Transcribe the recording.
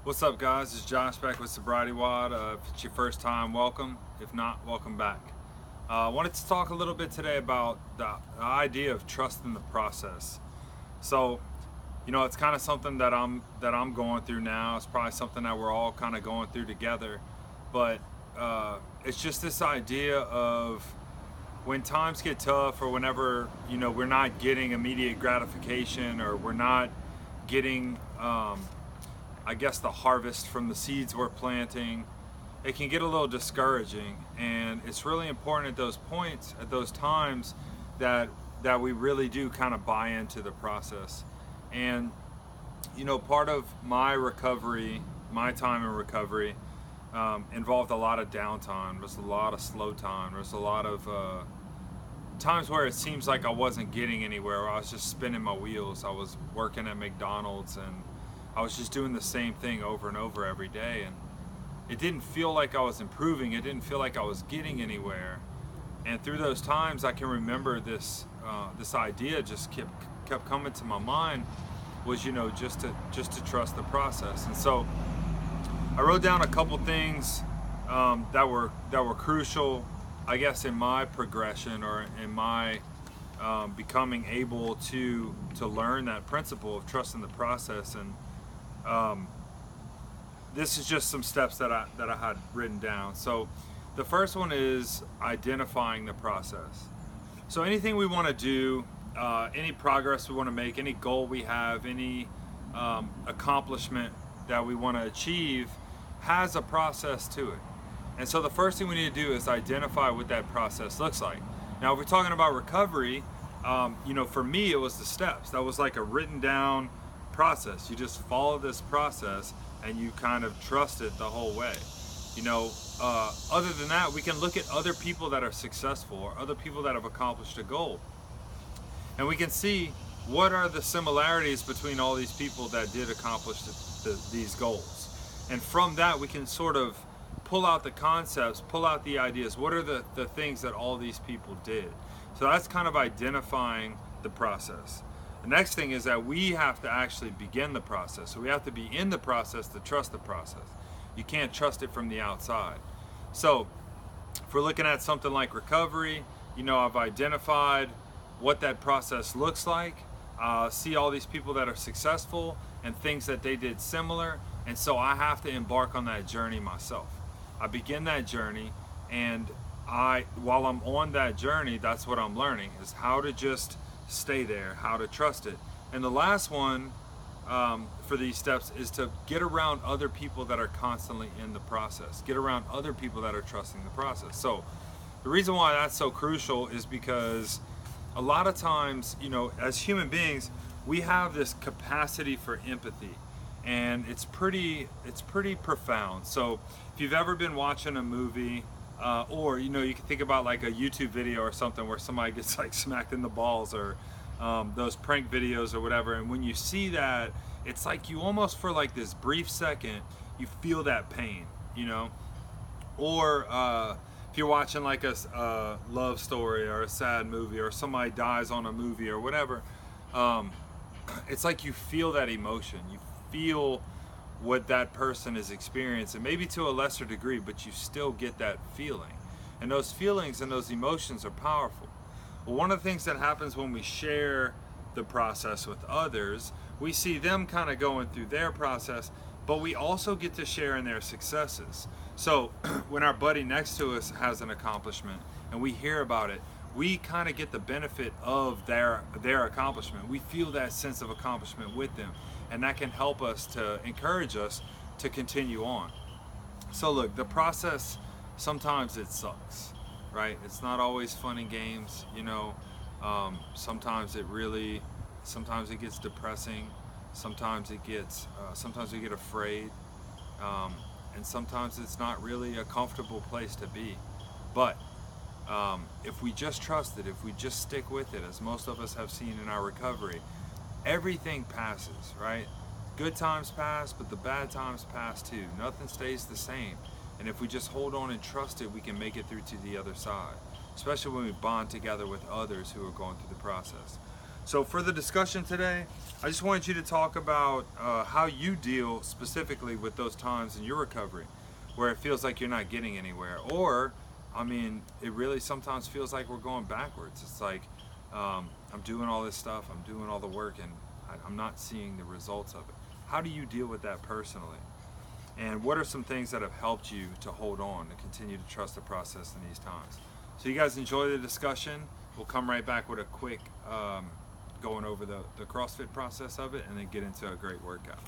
What's up, guys? It's Josh back with SobrietyWoD. If it's your first time, welcome. If not, welcome back. I wanted to talk a little bit today about the idea of trusting the process. So, it's kind of something that I'm going through now. It's probably something that we're all kind of going through together. But it's just this idea of when times get tough, or whenever we're not getting immediate gratification, or we're not getting I guess the harvest from the seeds we're planting, it can get a little discouraging. And it's really important at those points, at those times, that we really do kind of buy into the process. And part of my recovery, my time in recovery, involved a lot of downtime. There's a lot of slow time. There's a lot of times where it seems like I wasn't getting anywhere, where I was just spinning my wheels. I was working at McDonald's and I was just doing the same thing over and over every day, and it didn't feel like I was improving. It didn't feel like I was getting anywhere. And through those times, I can remember this idea just kept coming to my mind, was just to trust the process. And so I wrote down a couple things that were crucial, I guess, in my progression, or in my becoming able to learn that principle of trusting the process. And this is just some steps that I had written down. So the first one is identifying the process. So anything we want to do, any progress we want to make, any goal we have, any accomplishment that we want to achieve has a process to it. And so the first thing we need to do is identify what that process looks like. Now, if we're talking about recovery, for me, it was the steps. That was like a written down process. You just follow this process and you kind of trust it the whole way. Other than that, we can look at other people that are successful, or other people that have accomplished a goal, and we can see what are the similarities between all these people that did accomplish these goals. And from that, we can sort of pull out the concepts, pull out the ideas. What are the things that all these people did? So that's kind of identifying the process. The next thing is that we have to actually begin the process. So we have to be in the process to trust the process. You can't trust it from the outside. So if we're looking at something like recovery, I've identified what that process looks like. See all these people that are successful and things that they did similar. And so I have to embark on that journey myself. I begin that journey, and while I'm on that journey, that's what I'm learning, is how to just stay there, how to trust it. And the last one for these steps is to get around other people that are constantly in the process. Get around other people that are trusting the process. So the reason why that's so crucial is because a lot of times, as human beings, we have this capacity for empathy, and it's pretty profound. So if you've ever been watching a movie, or you can think about like a YouTube video or something where somebody gets like smacked in the balls, or those prank videos or whatever, and when you see that, it's like you almost, for like this brief second, you feel that pain, or if you're watching like a love story or a sad movie, or somebody dies on a movie or whatever, it's like you feel that emotion. You feel what that person is experiencing, maybe to a lesser degree, but you still get that feeling. And those feelings and those emotions are powerful. Well, one of the things that happens when we share the process with others, we see them kind of going through their process, but we also get to share in their successes. So when our buddy next to us has an accomplishment and we hear about it, we kind of get the benefit of their accomplishment. We feel that sense of accomplishment with them, and that can help us, to encourage us to continue on. So look, the process, sometimes it sucks, right? It's not always fun and games, sometimes it gets depressing, sometimes we get afraid, and sometimes it's not really a comfortable place to be. But if we just trust it, if we just stick with it, as most of us have seen in our recovery, everything passes, right? Good times pass, but the bad times pass too. Nothing stays the same. And if we just hold on and trust it, we can make it through to the other side, especially when we bond together with others who are going through the process. So for the discussion today, I just wanted you to talk about how you deal specifically with those times in your recovery where it feels like you're not getting anywhere, or I mean, it really sometimes feels like we're going backwards. It's like I'm doing all this stuff, I'm doing all the work, and I'm not seeing the results of it. How do you deal with that personally? And what are some things that have helped you to hold on, to continue to trust the process in these times? So you guys enjoy the discussion. We'll come right back with a quick going over the CrossFit process of it, and then get into a great workout.